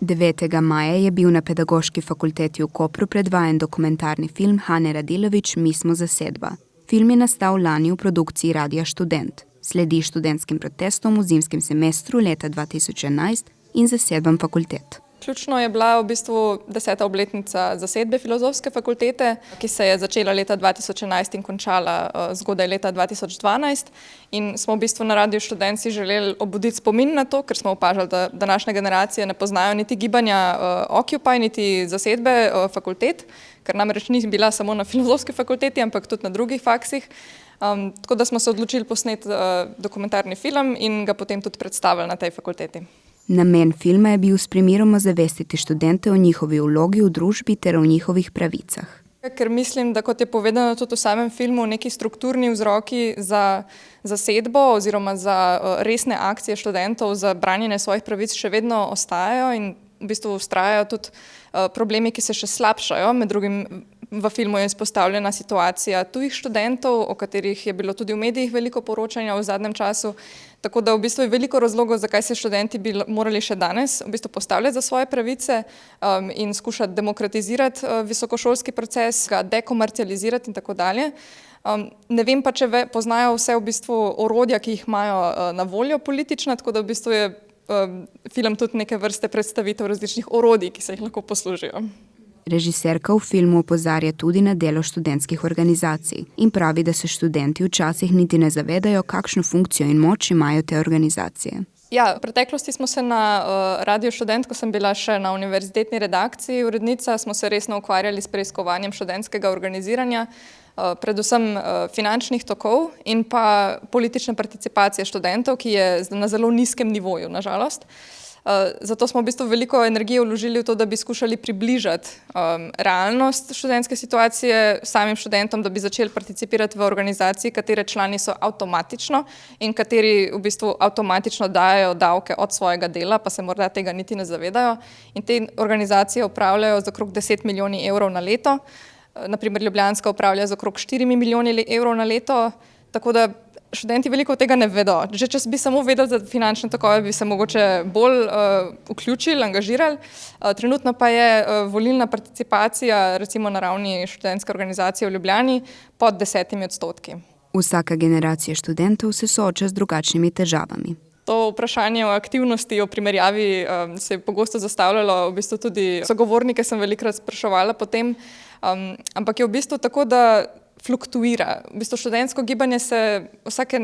9. maja je bil na Pedagoški fakulteti v Kopru predvajan dokumentarni film Hane Radilović Mi smo zasedba. Film je nastal lani v produkciji Radia Študent. Sledi študentskim protestom v zimskem semestru leta 2011 in zasedbam fakultet. Ključno je bila v bistvu 10. obletnica zasedbe Filozofske fakultete, ki se je začela leta 2011 in končala zgodaj leta 2012. In smo v bistvu na Radiu Študent si želeli obuditi spomin na to, ker smo opažali, da današnje generacije ne poznajo niti gibanja Occupy, niti zasedbe fakultet, ker namreč ni bila samo na Filozofski fakulteti, ampak tudi na drugih faksih. Tako da smo se odločili posneti dokumentarni film in ga potem tudi predstavili na tej fakulteti. Namen filma je bil s primerom ozavestiti študente o njihovi vlogi v družbi ter o njihovih pravicah. Ker mislim, da kot je povedano tudi v samem filmu, neki strukturni vzroki za zasedbo oziroma za resne akcije študentov za branjenje svojih pravic še vedno ostajajo in v bistvu vztrajajo tudi problemi, ki se še slabšajo. Med drugim v filmu je izpostavljena situacija tujih študentov, o katerih je bilo tudi v medijih veliko poročanja v zadnjem času. Tako da v bistvu je veliko razlogov, zakaj se študenti bi morali še danes v bistvu postavljati za svoje pravice in skušati demokratizirati visokošolski proces, ga dekomercializirati in tako dalje. Ne vem pa, če poznajo vse v bistvu orodja, ki jih imajo na voljo politična, tako da v bistvu je film tudi neke vrste predstavitev različnih orodij, ki se jih lahko poslužijo. Režiserka v filmu opozarja tudi na delo študentskih organizacij in pravi, da se študenti včasih niti ne zavedajo, kakšno funkcijo in moč imajo te organizacije. Ja, v preteklosti smo se na Radiu Študent, ko sem bila še na univerzitetni redakciji urednica, smo se resno ukvarjali s preiskovanjem študentskega organiziranja, predvsem finančnih tokov in pa politične participacije študentov, ki je na zelo nizkem nivoju, na žalost. Zato smo v bistvu veliko energije vložili v to, da bi skušali približati realnost študentske situacije samim študentom, da bi začeli participirati v organizaciji, katere člani so avtomatično in kateri v bistvu avtomatično dajo davke od svojega dela, pa se morda tega niti ne zavedajo. In te organizacije upravljajo z okrog 10 milijoni evrov na leto. Naprimer, Ljubljanska upravlja z okrog 4 milijoni evrov na leto, tako da študenti veliko tega ne vedo. Že če bi samo vedeli za finančne tokove, bi se mogoče bolj vključili, angažirali. Trenutno pa je volilna participacija recimo na ravni študentske organizacije v Ljubljani pod 10%. Vsaka generacija študentov se sooča z drugačnimi težavami. To vprašanje o aktivnosti, o primerjavi se je pogosto zastavljalo, v bistvu tudi sogovornike sem velikokrat spraševala potem, ampak je v bistvu tako, da fluktuira. V bistvu študentsko gibanje se vsake,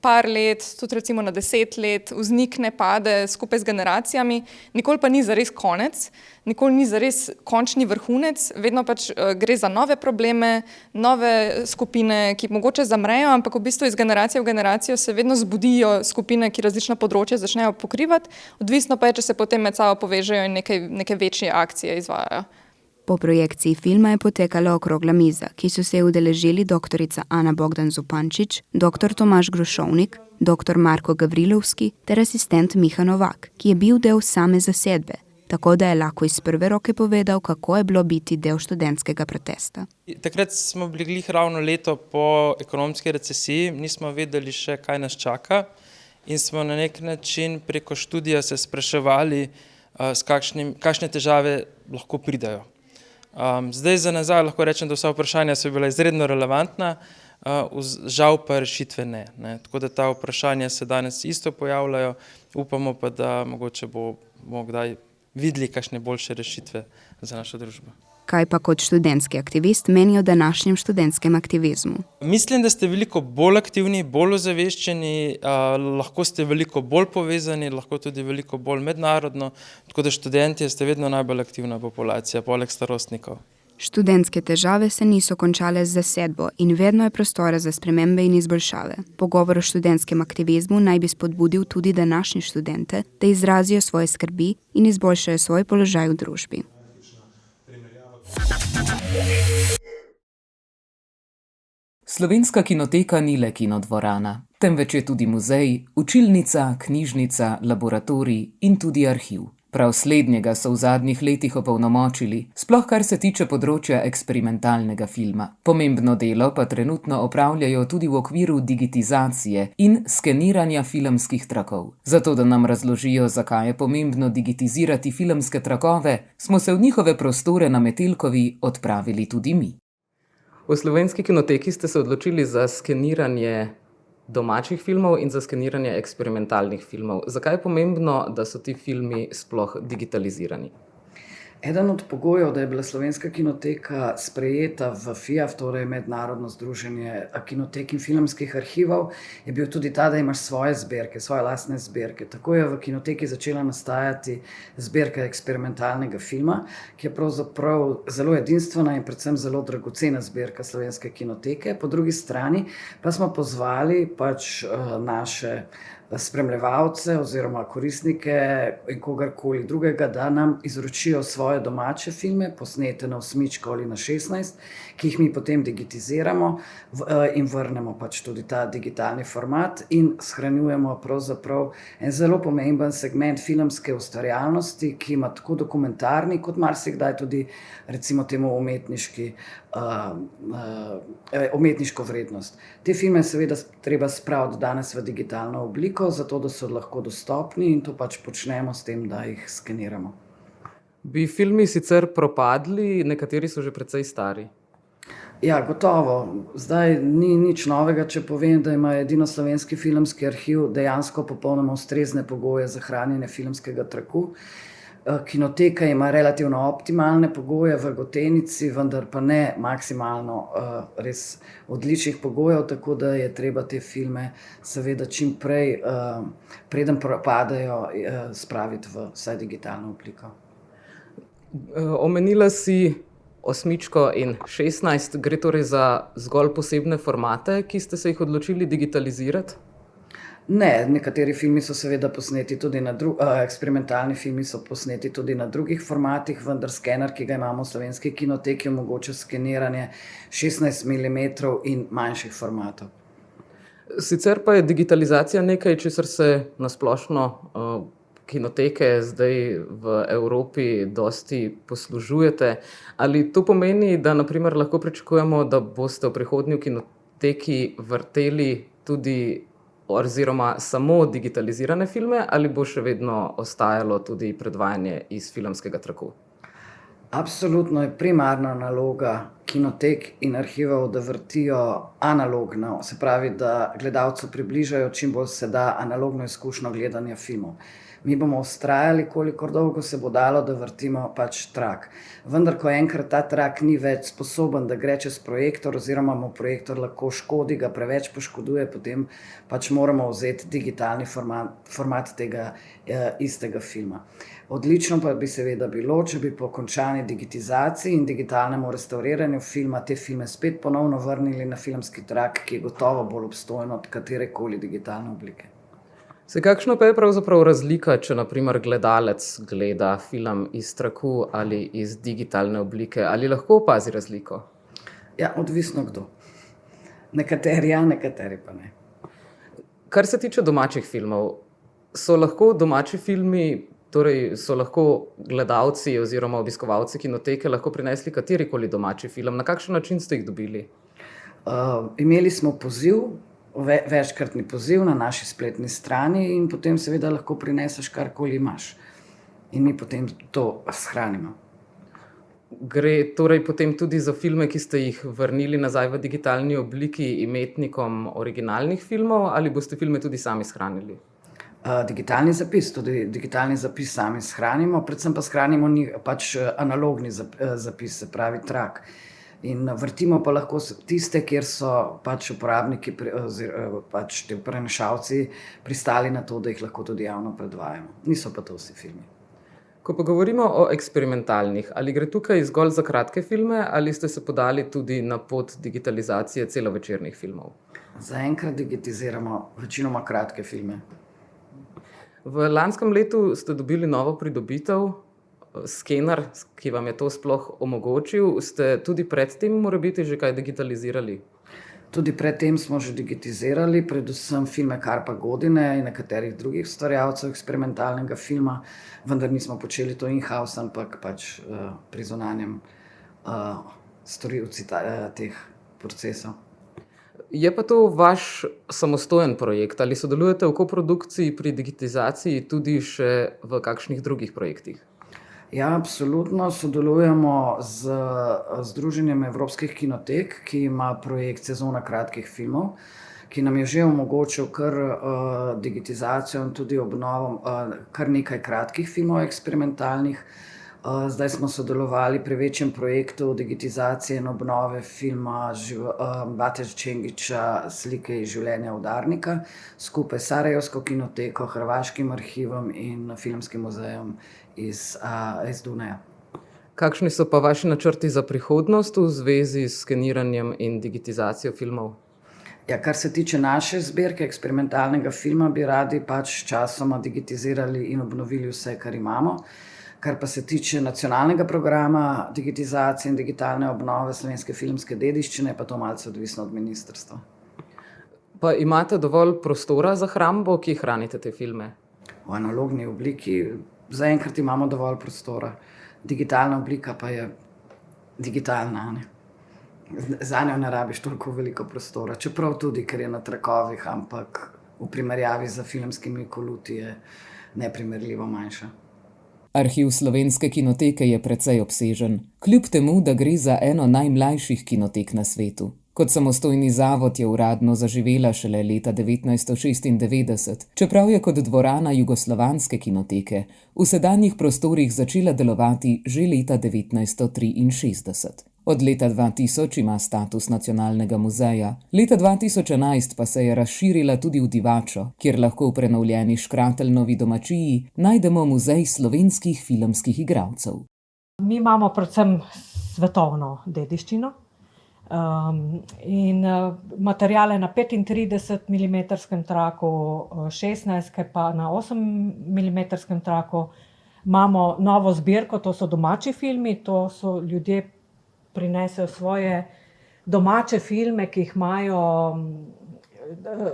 par let, tudi recimo na 10 let, vznikne, pade skupaj z generacijami, nikoli pa ni zares konec, nikoli ni zares končni vrhunec, vedno pač gre za nove probleme, nove skupine, ki mogoče zamrejo, ampak v bistvu iz generacije v generacijo se vedno zbudijo skupine, ki različna področja začnejo pokrivati, odvisno pa je, če se potem med sabo povežejo in neke večje akcije izvajajo. Po projekciji filma je potekala okrogla miza, ki so se udeležili doktorica Ana Bogdan Zupančič, dr. Tomaž Grošovnik, dr. Marko Gavrilovski ter asistent Miha Novak, ki je bil del same zasedbe, tako da je lahko iz prve roke povedal, kako je bilo biti del študentskega protesta. Takrat smo bili glih ravno leto po ekonomski recesiji, nismo vedeli še, kaj nas čaka in smo na nek način preko študija se spraševali, kakšne težave lahko pridajo. Zdaj za nazaj lahko rečem, da vsa vprašanja so bila izredno relevantna, žal pa rešitve ne. Tako da ta vprašanja se danes isto pojavljajo, upamo pa, da mogoče bomo kdaj videli kakšne boljše rešitve za našo družbo. Kaj pa kot študentski aktivist meni o današnjem študentskem aktivizmu? Mislim, da ste veliko bolj aktivni, bolj ozaveščeni, lahko ste veliko bolj povezani, lahko tudi veliko bolj mednarodno, tako da študentje ste vedno najbolj aktivna populacija, poleg starostnikov. Študentske težave se niso končale z zasedbo in vedno je prostora za spremembe in izboljšave. Pogovor o študentskem aktivizmu naj bi spodbudil tudi današnje študente, da izrazijo svoje skrbi in izboljšajo svoj položaj v družbi. Slovenska kinoteka ni le kinodvorana, temveč je tudi muzej, učilnica, knjižnica, laboratorij in tudi arhiv. Prav slednjega so v zadnjih letih opolnomočili, sploh kar se tiče področja eksperimentalnega filma. Pomembno delo pa trenutno opravljajo tudi v okviru digitizacije in skeniranja filmskih trakov. Zato, da nam razložijo, zakaj je pomembno digitizirati filmske trakove, smo se v njihove prostore na Metelkovi odpravili tudi mi. V Slovenski kinoteki ste se odločili za skeniranje domačih filmov in za skeniranje eksperimentalnih filmov. Zakaj je pomembno, da so ti filmi sploh digitalizirani? Eden od pogojev, da je bila Slovenska kinoteka sprejeta v FIAF, torej Mednarodno združenje kinotek in filmskih arhivov, je bil tudi ta, da imaš svoje zbirke, svoje lastne zbirke. Tako je v kinoteki začela nastajati zbirka eksperimentalnega filma, ki je pravzaprav zelo edinstvena in predvsem zelo dragocena zbirka Slovenske kinoteke. Po drugi strani pa smo pozvali naše spremljevalce oziroma koristnike in kogarkoli drugega, da nam izročijo svoje domače filme, posnete na 8 ali na 16, ki jih mi potem digitiziramo in vrnemo tudi ta digitalni format in shranjujemo pravzaprav en zelo pomemben segment filmske ustvarjalnosti, ki ima tako dokumentarni kot marsikdaj tudi recimo temu umetniško vrednost. Te filme je seveda treba spraviti danes v digitalno obliko, zato da so lahko dostopni in to počnemo s tem, da jih skeniramo. Bi filmi sicer propadli, nekateri so že precej stari? Ja, gotovo. Zdaj ni nič novega, če povem, da ima edino Slovenski filmski arhiv dejansko popolnoma ustrezne pogoje za hranjenje filmskega traku. Kinoteka ima relativno optimalne pogoje v Gotenici, vendar pa ne maksimalno res odličnih pogojev, tako da je treba te filme seveda čim prej, preden propadajo, spraviti v vsaj digitalno obliko. Omenila si 8 in 16, gre torej za zgolj posebne formate, ki ste se jih odločili digitalizirati? Ne, nekateri filmi so seveda posneti tudi eksperimentalni filmi so posneti tudi na drugih formatih, vendar skener, ki ga imamo v Slovenski kinoteki, omogoča skeniranje 16 mm in manjših formatov. Sicer pa je digitalizacija nekaj, česar se na splošno kinoteke zdaj v Evropi dosti poslužujete. Ali to pomeni, da na primer lahko pričakujemo, da boste v prihodnji kinoteki vrteli tudi oziroma samo digitalizirane filme, ali bo še vedno ostajalo tudi predvajanje iz filmskega traku? Absolutno je primarna naloga kinotek in arhivov, da vrtijo analogno, se pravi, da gledalcu približajo čim bolj se da analogno izkušnjo gledanja filmov. Mi bomo vztrajali, kolikor dolgo se bo dalo, da vrtimo trak. Vendar, ko enkrat ta trak ni več sposoben, da gre čez projektor oziroma mu projektor lahko škodi, ga preveč poškoduje, potem moramo vzeti digitalni format tega istega filma. Odlično pa bi seveda bilo, če bi po končani digitizaciji in digitalnemu restauriranju filma te filme spet ponovno vrnili na filmski trak, ki je gotovo bolj obstojen od katerekoli digitalne oblike. Kakšna pa je pravzaprav razlika, če na primer gledalec gleda film iz traku ali iz digitalne oblike? Ali lahko opazi razliko? Ja, odvisno kdo. Nekateri ja, nekateri pa ne. Kar se tiče domačih filmov, so lahko domači filmi, torej so lahko gledalci oziroma obiskovalci kinoteke lahko prinesli katerikoli domači film? Na kakšen način ste jih dobili? Imeli smo poziv, večkratni poziv na naši spletni strani in potem seveda lahko prineseš karkoli imaš. In mi potem to shranimo. Gre torej potem tudi za filme, ki ste jih vrnili nazaj v digitalni obliki imetnikom originalnih filmov, ali boste filme tudi sami shranili? Digitalni zapis sami shranimo, predvsem pa shranimo analogni zapis, se pravi trak. In vrtimo pa lahko tiste, kjer so uporabniki, ti prenašalci pristali na to, da jih lahko tudi javno predvajamo. Niso pa to vsi filmi. Ko pa govorimo o eksperimentalnih, ali gre tukaj zgolj za kratke filme ali ste se podali tudi na pot digitalizacije celovečernih filmov? Zaenkrat digitiziramo večinoma kratke filme. V lanskem letu ste dobili novo pridobitev, skener, ki vam je to sploh omogočil. Ste tudi pred tem morebiti že kaj digitalizirali? Tudi predtem smo že digitizirali, predvsem filme Karpa Godine in nekaterih drugih ustvarjalcev eksperimentalnega filma, vendar nismo počeli to in-house, ampak pač pri zunanjem storilci teh procesov. Je pa to vaš samostojen projekt ali sodelujete v koprodukciji pri digitizaciji tudi še v kakšnih drugih projektih? Ja, absolutno sodelujemo z Združenjem evropskih kinotek, ki ima projekt Sezona kratkih filmov, ki nam je že omogočil kar digitizacijo in tudi obnovo kar nekaj kratkih filmov eksperimentalnih. Zdaj smo sodelovali pri večjem projektu digitizacije in obnove filma Bate Čengića Slike iz življenja udarnika skupaj s Sarajevsko kinoteko, Hrvaškim arhivom in Filmskim muzejem iz Dunaja. Kakšni so pa vaši načrti za prihodnost v zvezi s skeniranjem in digitizacijo filmov? Ja, kar se tiče naše zbirke eksperimentalnega filma, bi radi pač časoma digitizirali in obnovili vse, kar imamo. Kar pa se tiče nacionalnega programa digitizacije in digitalne obnove slovenske filmske dediščine, pa to malce odvisno od ministrstva. Pa imate dovolj prostora za hrambo, ki hranite te filme? V analogni obliki zaenkrat imamo dovolj prostora. Digitalna oblika pa je digitalna, ne? Zanjo ne rabiš toliko veliko prostora, čeprav tudi, ker je na trakovih, ampak v primerjavi z filmskimi koluti je neprimerljivo manjša. Arhiv Slovenske kinoteke je precej obsežen, kljub temu, da gre za eno najmlajših kinotek na svetu. Kot samostojni zavod je uradno zaživela šele leta 1996, čeprav je kot dvorana Jugoslovanske kinoteke v sedanjih prostorih začela delovati že leta 1963. Od leta 2000 ima status nacionalnega muzeja, leta 2011 pa se je razširila tudi v Divačo, kjer lahko v prenovljeni Škratelnovi domačiji najdemo muzej slovenskih filmskih igralcev. Mi imamo predvsem svetovno dediščino in materiale na 35 mm traku, 16 pa na 8 mm traku. Imamo novo zbirko, to so domači filmi, to so ljudje prinesejo svoje domače filme, ki jih imajo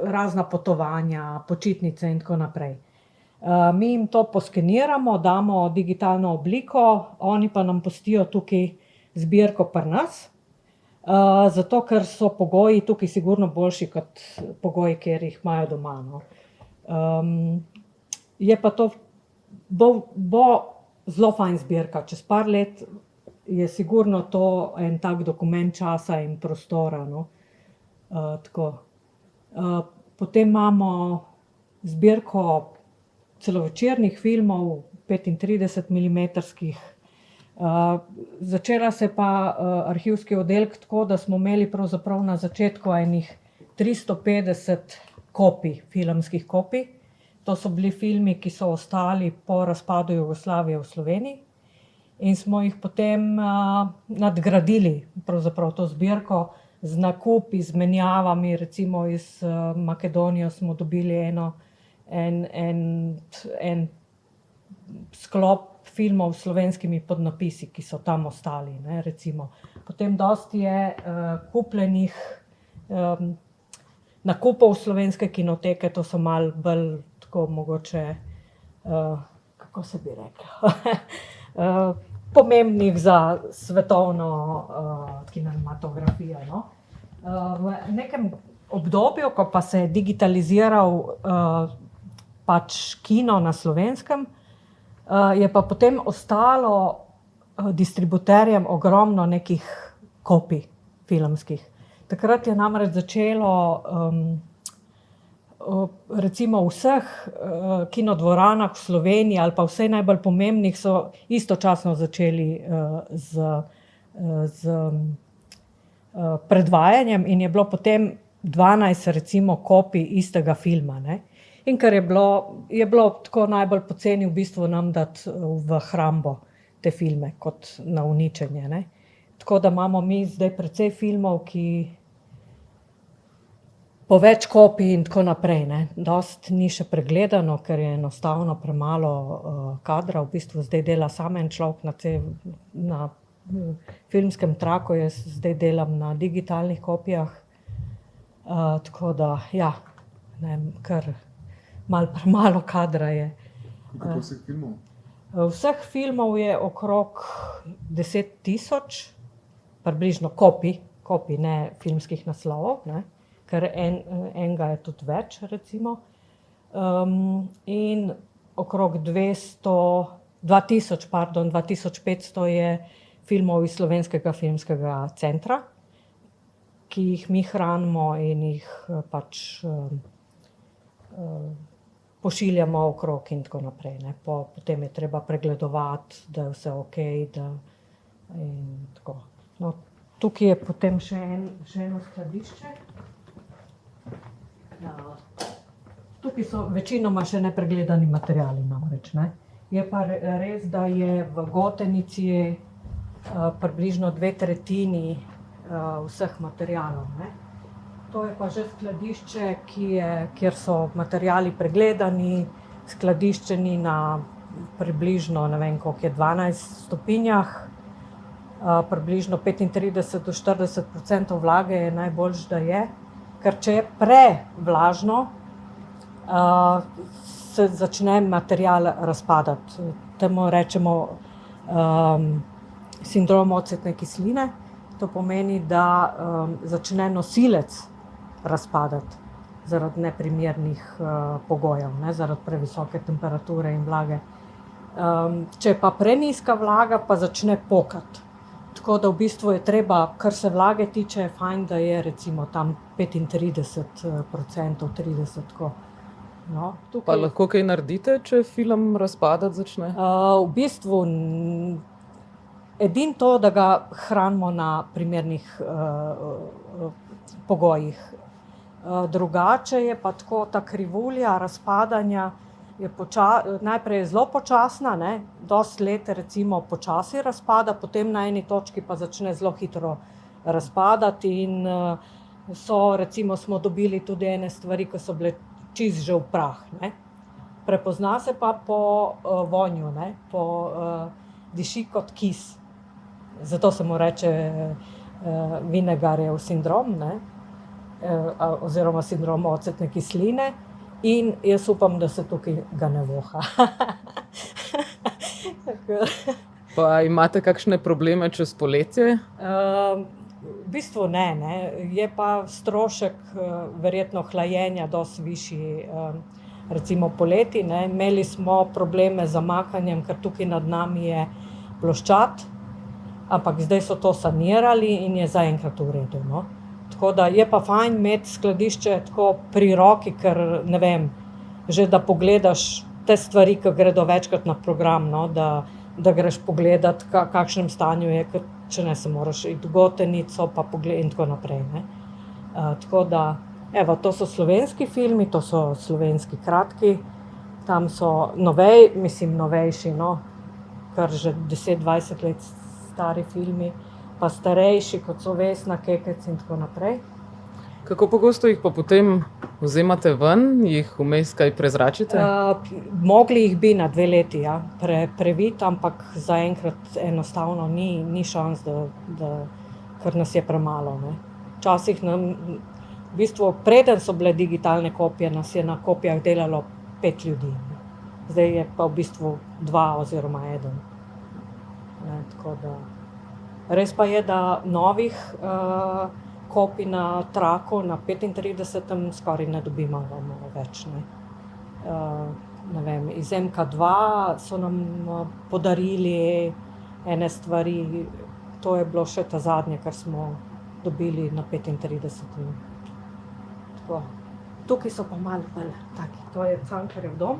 razna potovanja, počitnice in tako naprej. Mi jim to poskeniramo, damo digitalno obliko, oni pa nam pustijo tukaj zbirko pri nas, zato ker so pogoji tukaj sigurno boljši kot pogoji, kjer jih imajo doma. No. Je pa to, bo zelo fajn zbirka, čez par let je sigurno to en tak dokument časa in prostora. No. Potem imamo zbirko celovečernih filmov, 35 mm. Začela se pa arhivski oddelek tako, da smo imeli pravzaprav na začetku enih 350 kopij, filmskih kopij. To so bili filmi, ki so ostali po razpadu Jugoslavije v Sloveniji. In smo jih potem nadgradili, pravzaprav to zbirko, z nakup, izmenjavami, recimo iz Makedonije smo dobili en sklop filmov s slovenskimi podnapisi, ki so tam ostali, ne, recimo. Potem dosti je kupljenih nakupov Slovenske kinoteke, to so malo bolj tako mogoče, kako se bi rekla, pomembnih za svetovno kinematografijo. No. V nekem obdobju, ko pa se je digitaliziral pač kino na Slovenskem, je pa potem ostalo distributerjem ogromno nekih kopij filmskih. Takrat je namreč začelo recimo v vseh kinodvoranah v Sloveniji ali pa vsej najbolj pomembnih so istočasno začeli z predvajanjem in je bilo potem 12 recimo kopij istega filma. Ne? In ker je bilo tako najbolj poceni v bistvu nam dati v hrambo te filme kot na uničenje. Ne? Tako da imamo mi zdaj precej filmov, ki po več kopij in tako naprej. Ne? Dost ni še pregledano, ker je enostavno premalo kadra. V bistvu zdaj dela samo en človek na filmskem traku, jaz zdaj delam na digitalnih kopijah. Tako da, ja, ne vem, kar malo premalo kadra je. Koliko vseh filmov? Vseh filmov je okrog 10 000, približno kopij, ne filmskih naslovov, ne, ker enega je tudi več, recimo. In okrog 2500 je filmov iz Slovenskega filmskega centra, ki jih mi hranimo in jih pač pošiljamo okrog in tako naprej. Ne. Potem je treba pregledovati, da je vse okej, in tako. No, tukaj je potem še eno skladišče. Ja. Tukaj so večinoma še nepregledani materiali namreč, ne. Je pa res, da je v Gotenici približno 2/3 vseh materialov, ne. To je pa že skladišče, kjer so materiali pregledani, skladiščeni na približno, ne vem, koliko je, 12 stopinjah. Približno 35 do 40% vlage je najboljše, da je, ker če je prevlažno, se začne material razpadati. Temu rečemo sindrom ocetne kisline. To pomeni, da začne nosilec razpadati zaradi neprimernih pogojev, ne, zaradi previsoke temperature in vlage. Če pa prenizka vlaga, pa začne pokati. Tako da v bistvu je treba, kar se vlage tiče, je fajn, da je recimo tam 35%, 30%, tako. No, Pa lahko kaj naredite, če film razpadati začne? V bistvu edino to, da ga hranimo na primernih pogojih. Drugače je pa tako, ta krivulja razpadanja je najprej zelo počasna, ne, dosti let recimo počasi razpada, potem na eni točki pa začne zelo hitro razpadati in recimo smo dobili tudi ene stvari, ko so bile čisto že v prah, ne. Prepozna se pa po vonju, ne, diši kot kis. Zato se mu reče Wienergarjev sindrom, ne, oziroma sindrom ocetne kisline, in jaz upam, da se tukaj ga ne voha. Pa imate kakšne probleme čez poletje? V bistvu ne. Je pa strošek verjetno hlajenja dosti višji, recimo poleti, ne. Imeli smo probleme z zamakanjem, ker tukaj nad nami je ploščad, ampak zdaj so to sanirali in je zaenkrat v redu, no. Tako da je pa fajn imeti skladišče tako pri roki, ker ne vem, že da pogledaš te stvari, ki gredo večkrat na program, no, da greš pogledat, kakšnem stanju je, ker če ne se moraš iti v Gotenico pa pogledati in tako naprej, ne. Tako da, evo, to so slovenski filmi, to so slovenski kratki, tam so novejši, no, kar že 10-20 let stari filmi, pa starejši, kot so Vesna Kekec in tako naprej. Kako pogosto jih pa potem vzemate ven, jih vmes kaj prezračite? Mogli jih bi na 2 leti, ja, previti, ampak zaenkrat enostavno ni šans, ker nas je premalo, ne. Včasih v bistvu, preden so bile digitalne kopije, nas je na kopijah delalo 5 ljudi. Zdaj je pa v bistvu 2 oziroma 1. Ne, tako da. Res pa je, da novih kopij na traku, na 35. skoraj ne dobimo več, ne. Ne vem, iz MK2 so nam podarili ene stvari, to je bilo še ta zadnje, kar smo dobili na 35. Tako. Tukaj so pa malo bolj taki, to je Cankarjev dom.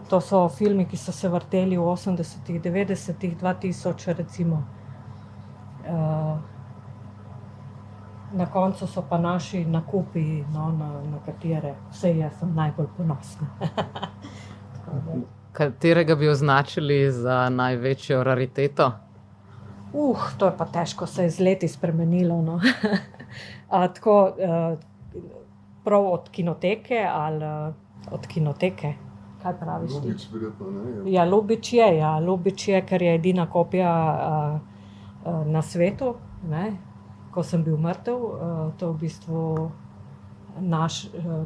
To so filmi, ki so se vrteli v 80-ih, 90-ih, 2000 recimo. Na koncu so pa naši nakupi, no, na katere vse jaz sem najbolj ponosna. Katerega bi označili za največjo rariteto? To je pa težko, se je z leti spremenilo, no. Tako, prav od kinoteke ali od kinoteke. Kaj praviš ti? Ljubič, verjetno, ne? Ja, Ljubič je, ker je edina kopija na svetu, ne. ko sem bil mrtev. To je v bistvu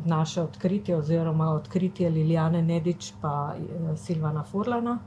naše odkritje oziroma odkritje Lilijane Nedič pa Silvana Furlana.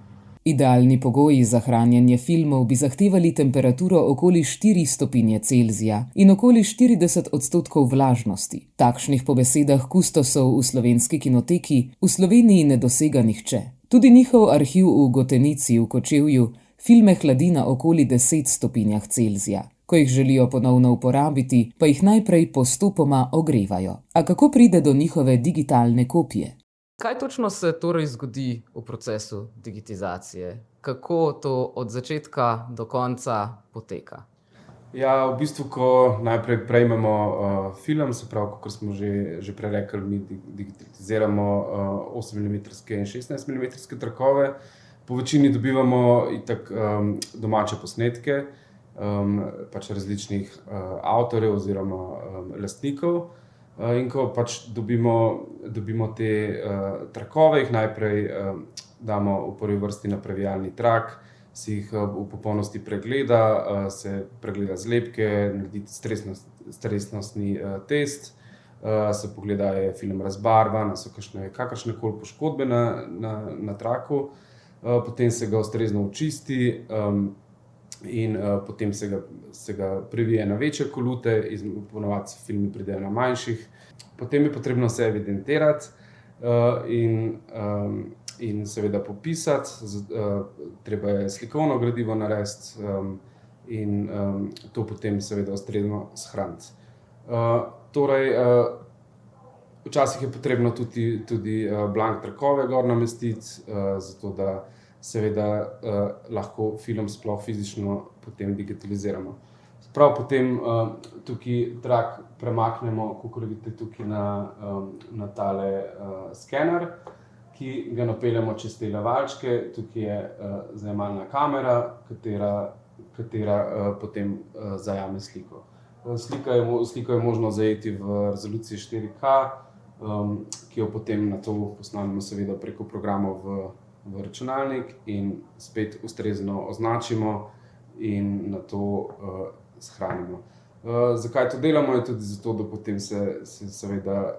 Idealni pogoji za hranjenje filmov bi zahtevali temperaturo okoli 4 stopinje Celzija in okoli 40% vlažnosti. Takšnih po besedah kustosov v Slovenski kinoteki v Sloveniji ne dosega nihče. Tudi njihov arhiv v Gotenici v Kočevju filme hladi na okoli 10 stopinjah Celzija. Ko jih želijo ponovno uporabiti, pa jih najprej postopoma ogrevajo. A kako pride do njihove digitalne kopije? Kaj točno se torej zgodi v procesu digitizacije? Kako to od začetka do konca poteka? Ja, v bistvu, ko najprej prejmemo film, se pravi, kot smo že prej rekli, mi digitaliziramo 8mm in 16mm trakove. Po večini dobivamo itak domače posnetke, pač različnih avtorjev oziroma lastnikov. In ko pač dobimo te trakove, jih najprej damo v prvi vrsti na previjalni trak, si jih v popolnosti pregleda, se pregleda zlepke, naredi stresnostni test, se pogleda, je film razbarvan, so kakršnekoli poškodbe na traku, potem se ga ustrezno očisti in potem se ga previje na večje kolute, ponavadi filmi pridejo na manjših. Potem je potrebno vse evidentirati in seveda popisati, treba je slikovno gradivo narediti in to potem seveda ustrezno shraniti. Torej, včasih je potrebno tudi blank trakove gor namestiti, zato da seveda lahko film sploh fizično potem digitaliziramo. Prav potem tukaj trak premaknemo, kakor vidite tukaj na tale skener, ki ga napeljemo čez te lavalčke. Tukaj je zajemalna kamera, katera potem zajame sliko. Sliko je možno zajeti v rezoluciji 4K, ki jo potem nato posnamemo seveda preko programov v računalnik in spet ustrezno označimo in nato shranimo. Zakaj to delamo? Je tudi zato, da potem se seveda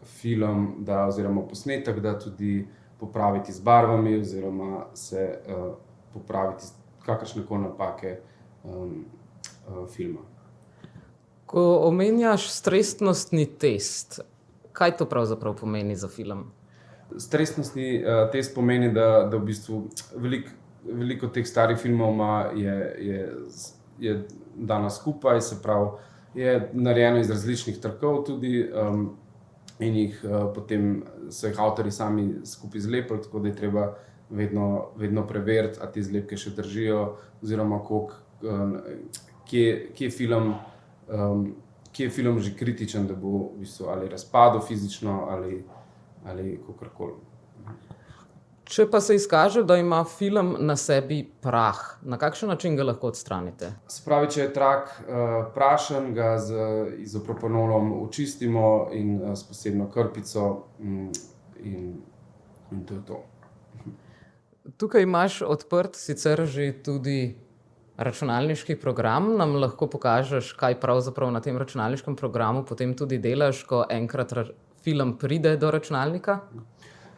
film da oziroma posnetek da tudi popraviti z barvami oziroma se popraviti kakršnekoli napake filma. Ko omenjaš stresnostni test, kaj to pravzaprav pomeni za film? Stresnostni test pomeni, da v bistvu veliko teh starih filmov je dano skupaj, se pravi, je narejeno iz različnih trakov tudi in potem so jih avtorji sami skupaj zlepili, tako da je treba vedno preveriti, a te zlepke še držijo oziroma kje je film že kritičen, da bo v bistvu ali razpadel fizično ali kakorkoli. Če pa se izkaže, da ima film na sebi prah, na kakšen način ga lahko odstranite? Se pravi, če je trak prašen, ga z izopropanolom očistimo in s posebno krpico in to je to. Tukaj imaš odprt sicer že tudi računalniški program. Nam lahko pokažeš, kaj pravzaprav na tem računalniškem programu potem tudi delaš, ko enkrat film pride do računalnika?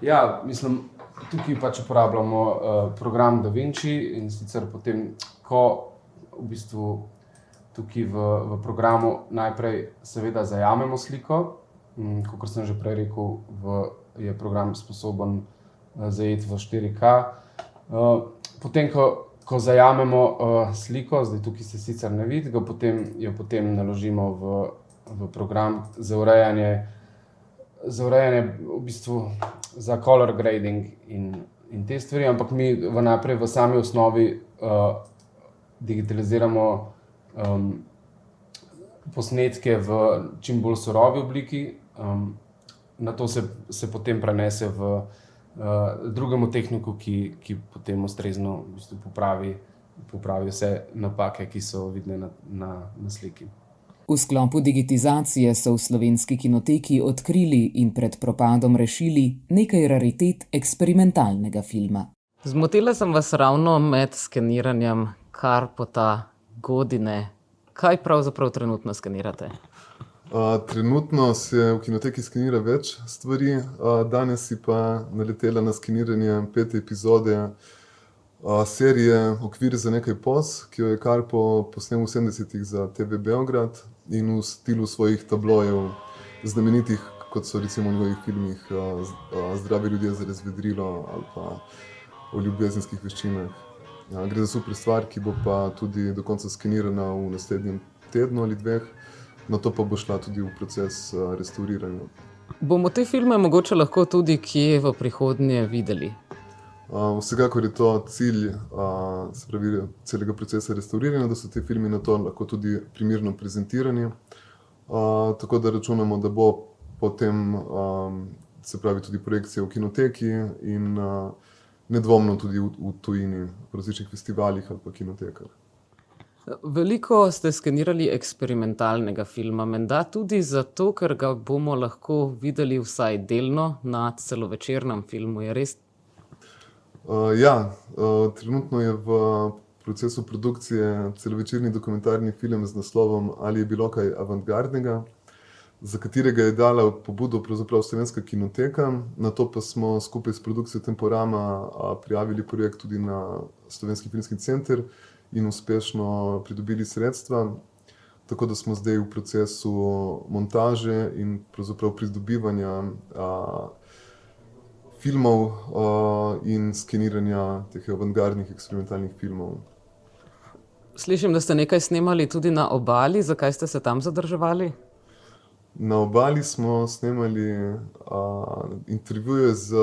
Ja, mislim, tukaj pač uporabljamo program DaVinci in sicer potem, ko v bistvu tukaj v programu najprej seveda zajamemo sliko, kakor sem že prej rekel, je program sposoben zajeti v 4K. Potem, ko zajamemo sliko, zdaj tukaj se sicer ne vidi, jo potem naložimo v program za urejanje v bistvu za color grading in te stvari, ampak mi najprej v sami osnovi digitaliziramo posnetke v čim bolj surovi obliki, nato se potem prenese v drugemu tehniku, ki potem ustrezno v bistvu popravi vse napake, ki so vidne na sliki. V sklopu digitizacije so v Slovenski kinoteki odkrili in pred propadom rešili nekaj raritet eksperimentalnega filma. Zmotila sem vas ravno med skeniranjem Karpota Godine. Kaj pravzaprav trenutno skenirate? Trenutno se v kinoteki skenira več stvari, danes si pa naletela na skeniranje 5. epizode serije Okvir za nekaj poz, ki jo je Karpo posnel v 70-ih za TV Beograd in v stilu svojih tablojev, znamenitih, kot so recimo v njegovih filmih Zdravi ljudje za razvedrilo ali pa o ljubezenskih veščinah. Gre za super stvar, ki bo pa tudi do konca skenirana v naslednjem tednu ali 2, nato pa bo šla tudi v proces restauriranja. Bomo te filme mogoče lahko tudi kje v prihodnje videli? Vsekakor je to cilj se pravi, celega procesa restauriranja, da so te filmi nato lahko tudi primerno prezentirani. Tako da računamo, da bo potem se pravi tudi projekcija v kinoteki in nedvomno tudi v tujini, v različnih festivalih ali pa kinotekah. Veliko ste skenirali eksperimentalnega filma, menda tudi zato, ker ga bomo lahko videli vsaj delno na celovečernem filmu, je res? Trenutno je v procesu produkcije celovečerni dokumentarni film z naslovom Ali je bilo kaj avantgardnega, za katerega je dala pobudo pravzaprav Slovenska kinoteka, nato pa smo skupaj s produkcijo Temporama prijavili projekt tudi na Slovenski filmski center in uspešno pridobili sredstva, tako da smo zdaj v procesu montaže in pravzaprav pridobivanja filmov in skeniranja teh avantgardnih eksperimentalnih filmov. Slišim, da ste nekaj snemali tudi na Obali, zakaj ste se tam zadrževali? Na Obali smo snemali intervjuje z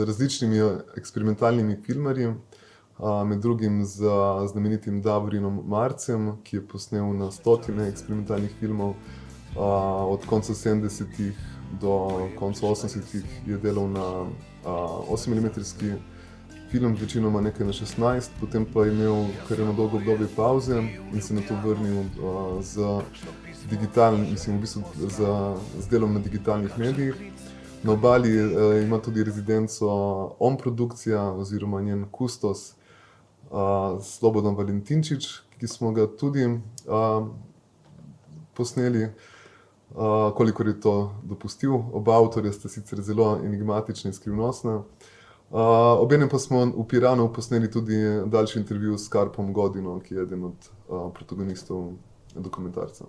različnimi eksperimentalnimi filmarji, med drugim z znamenitim Davorinom Marcem, ki je posnel na stotine eksperimentalnih filmov. Od konca 70-ih do konca 80-ih je delal na 8-milimetrski film, večinoma nekaj na 16, potem pa je imel kar eno dolgo obdobje pauze in se nato vrnil z delom na digitalnih medijih. Na Obali ima tudi rezidenco OM produkcija oziroma njen kustos Slobodan Valentinčič, ki smo ga tudi posneli, kolikor je to dopustil. Oba avtorja sta sicer zelo enigmatična in skrivnostna. Obenem pa smo v Piranu posneli tudi daljši intervju s Karpom Godinom, ki je eden od protagonistov dokumentarca.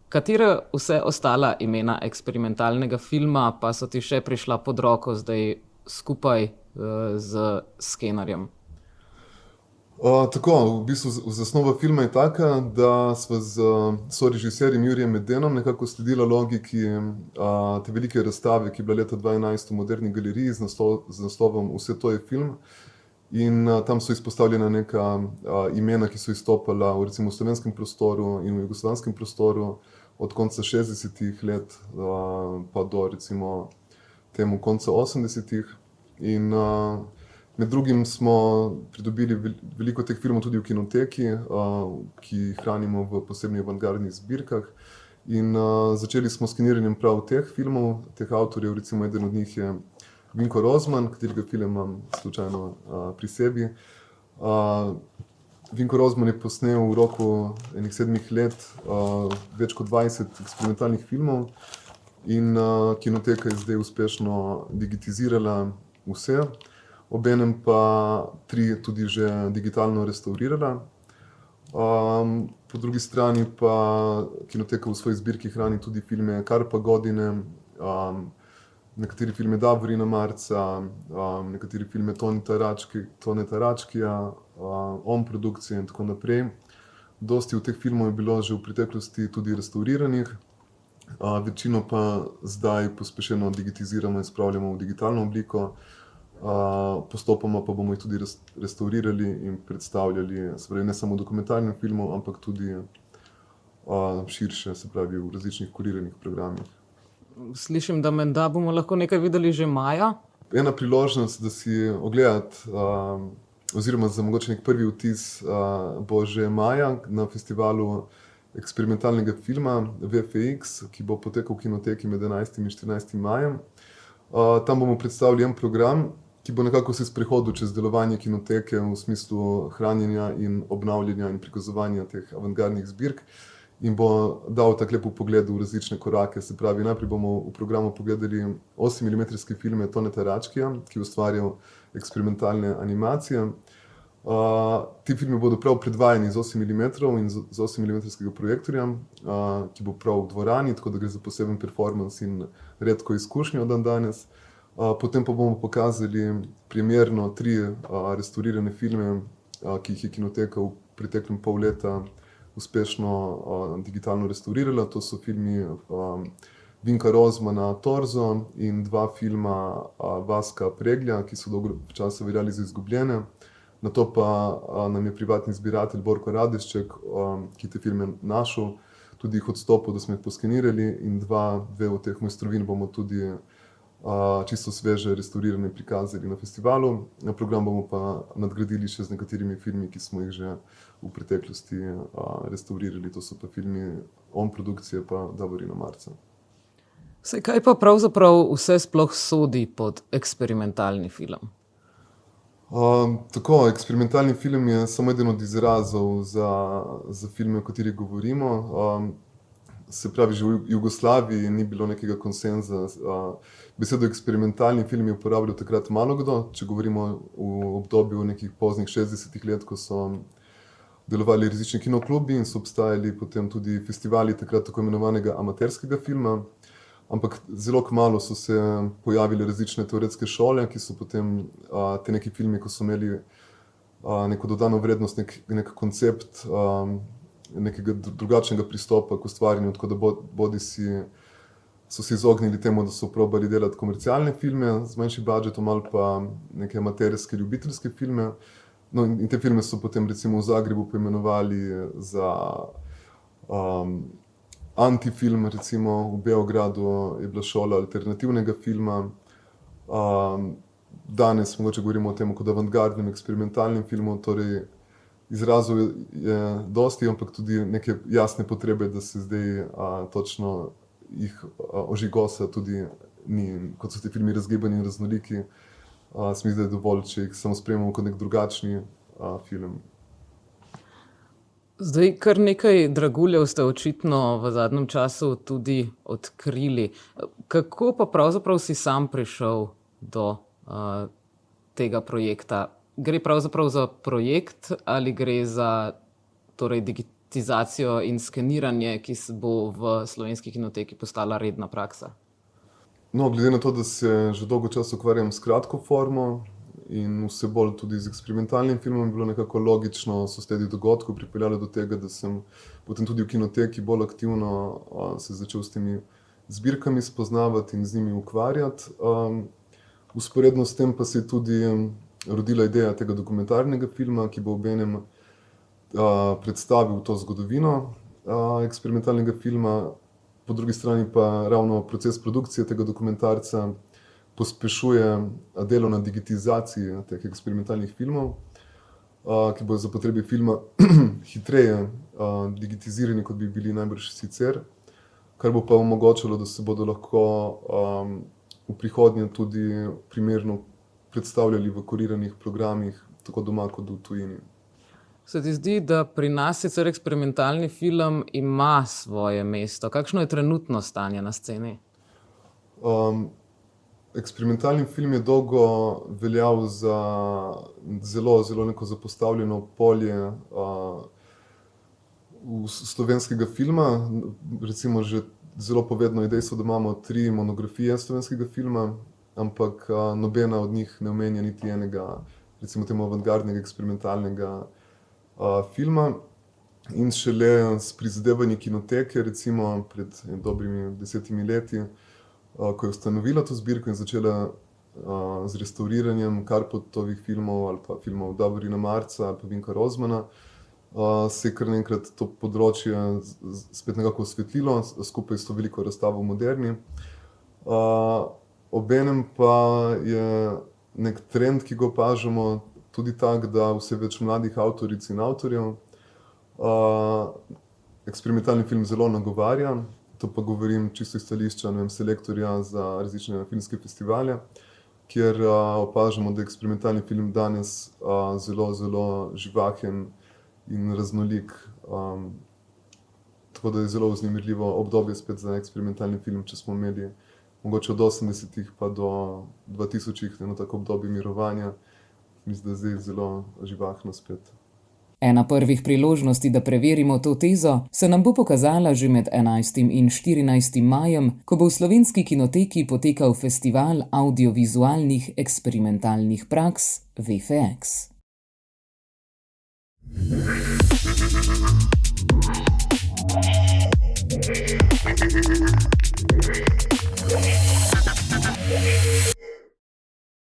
Katere vse ostala imena eksperimentalnega filma pa so ti še prišla pod roko zdaj skupaj z skenarjem? Tako, v bistvu zasnova filma je taka, da sva z sorežiserjem Jurijem Medenom nekako sledila logiki te velike razstave, ki je bila leta 2011 v Moderni galeriji z naslovom Vse to je film. In tam so izpostavljena neka imena, ki so izstopala recimo v slovenskem prostoru in v jugoslovanskem prostoru od konca 60-ih let pa do recimo temu konca 80-ih. In med drugim smo pridobili veliko teh filmov tudi v kinoteki, ki jih hranimo v posebnih avantgardnih zbirkah. In začeli smo s skeniranjem prav teh filmov, teh avtorjev, recimo eden od njih je Vinko Rozman, katerega film imam slučajno pri sebi. Vinko Rozman je posnel v roku enih 7 let več kot 20 eksperimentalnih filmov in kinoteka je zdaj uspešno digitizirala vse. Obenem pa 3 tudi že digitalno restaurirala. Po drugi strani pa kinoteka v svoji zbirki hrani tudi filme Karpa Godine, nekateri filme Davorina Marca, nekateri filme Toneta Račkija, OM produkcije in tako naprej. Dosti od teh filmov je bilo že v preteklosti tudi restauriranih, večino pa zdaj pospešeno digitiziramo in spravljamo v digitalno obliko. Postopoma pa bomo jih tudi restaurirali in predstavljali, se pravi, ne samo dokumentarnem filmu, ampak tudi širše, se pravi, v različnih kuriranih programih. Slišim, da menda bomo lahko nekaj videli že maja? Ena priložnost, da si ogledati, oziroma za mogoče nek prvi vtis, bo že maja na festivalu eksperimentalnega filma VFX, ki bo potekal v kinoteki med 11. in 14. majem. Tam bomo predstavili en program, ki bo nekako se sprehodil čez delovanje kinoteke v smislu hranjenja in obnavljanja in prikazovanja teh avantgardnih zbirk in bo dal tak lep pogled v različne korake. Se pravi, najprej bomo v programu pogledali 8-milimetrske filme Toneta Račkija, ki je ustvarjal eksperimentalne animacije. Ti filmi bodo prav predvajani z 8 mm in z 8-milimetrskega projektorja, ki bo prav v dvorani, tako da gre za poseben performance in redko izkušnjo dan danes. Potem pa bomo pokazali primerno 3 restaurirane filme, ki jih je kinoteka v preteklem pol leta uspešno digitalno restaurirala. To so filmi Vinka Rozmana Torzo in 2 filma Vaska Preglja, ki so dolgo časa veljali za izgubljene. Nato pa nam je privatni zbiratelj Borko Radešček, ki te filme našel, tudi jih odstopil, da smo jih poskenirali in 2 od teh mojstrovin bomo tudi čisto sveže restaurirane prikazali na festivalu. Program bomo pa nadgradili še z nekaterimi filmi, ki smo jih že v preteklosti restaurirali. To so pa filmi On produkcije pa Davorina Marca. Saj kaj pa pravzaprav vse sploh sodi pod eksperimentalni film? Tako, eksperimentalni film je samo eden od izrazov za filme, o katerih govorimo. Se pravi, že v Jugoslaviji ni bilo nekega konsenza. Besedo eksperimentalni film je uporabljal takrat malo kdo, če govorimo v obdobju nekih poznih 60-ih let, ko so delovali različni kinoklubi in so obstajali potem tudi festivali takrat tako imenovanega amaterskega filma. Ampak zelo kmalu so se pojavile različne teoretske šole, ki so potem te neki filmi, ko so imeli neko dodano vrednost, nek koncept nekega drugačnega pristopa k ustvarjanju, tako da bodisi so se izognili temu, da so probali delati komercialne filme z manjšim budžetom ali pa neke amaterske, ljubiteljske filme. No, in te filme so potem recimo v Zagrebu poimenovali za antifilm, recimo v Beogradu je bila šola alternativnega filma. Danes mogoče govorimo o tem kot avantgardnem eksperimentalnem filmu, torej izrazov je dosti, ampak tudi neke jasne potrebe, da se zdaj točno jih ožigosa tudi ni. Kot so ti filmi razgibani in raznoliki, se mi zdi dovolj, če jih samo sprejemamo kot nek drugačni film. Zdaj, kar nekaj draguljev ste očitno v zadnjem času tudi odkrili. Kako pa pravzaprav si sam prišel do tega projekta? Gre pravzaprav za projekt ali gre za torej digitizacijo in skeniranje, ki bo v Slovenski kinoteki postala redna praksa? No, glede na to, da se že dolgo časa ukvarjam s kratko formo in vse bolj tudi z eksperimentalnim filmom, je bilo nekako logično sosledi dogodkov pripeljalo do tega, da sem potem tudi v kinoteki bolj aktivno se začel s temi zbirkami spoznavati in z njimi ukvarjati. Vzporedno s tem pa se je tudi rodila ideja tega dokumentarnega filma, ki bo obenem predstavil to zgodovino eksperimentalnega filma. Po drugi strani pa ravno proces produkcije tega dokumentarca pospešuje delo na digitizaciji teh eksperimentalnih filmov, ki bodo za potrebe filma hitreje digitizirani, kot bi bili najbrž sicer, kar bo pa omogočalo, da se bodo lahko v prihodnje tudi primerno predstavljali v kuriranih programih, tako doma kot v tujini. Se ti zdi, da pri nas sicer eksperimentalni film ima svoje mesto? Kakšno je trenutno stanje na sceni? Eksperimentalni film je dolgo veljal za zelo neko zapostavljeno polje slovenskega filma. Recimo že zelo povedno je dejstvo, da imamo 3 monografije slovenskega filma, ampak nobena od njih ne omenja niti enega, recimo temu avantgardnega eksperimentalnega filma. In šele s prizadevanji kinoteke, recimo pred dobrimi 10 leti, ko je ustanovila to zbirko in začela z restauriranjem Karpotovih filmov ali pa filmov Davorina Marca ali pa Vinka Rozmana, se je kar naenkrat to področje spet nekako osvetlilo skupaj s to veliko razstavo v Moderni. Obenem pa je nek trend, ki ga opažamo, tudi tak, da vse več mladih avtoric in avtorjev eksperimentalni film zelo nagovarja. To pa govorim čisto iz stališča selektorja za različne filmske festivale, kjer opažamo, da je eksperimentalni film danes zelo, zelo živahen in raznolik. Tako da je zelo vznemirljivo obdobje spet za eksperimentalni film, če smo imeli mogoče od 80-ih pa do 2000-ih eno tako obdobje mirovanja. Mislim, da je zdaj zelo živahno spet. Ena prvih priložnosti, da preverimo to tezo, se nam bo pokazala že med 11. in 14. majem, ko bo v Slovenski kinoteki potekal festival audiovizualnih eksperimentalnih praks VFX.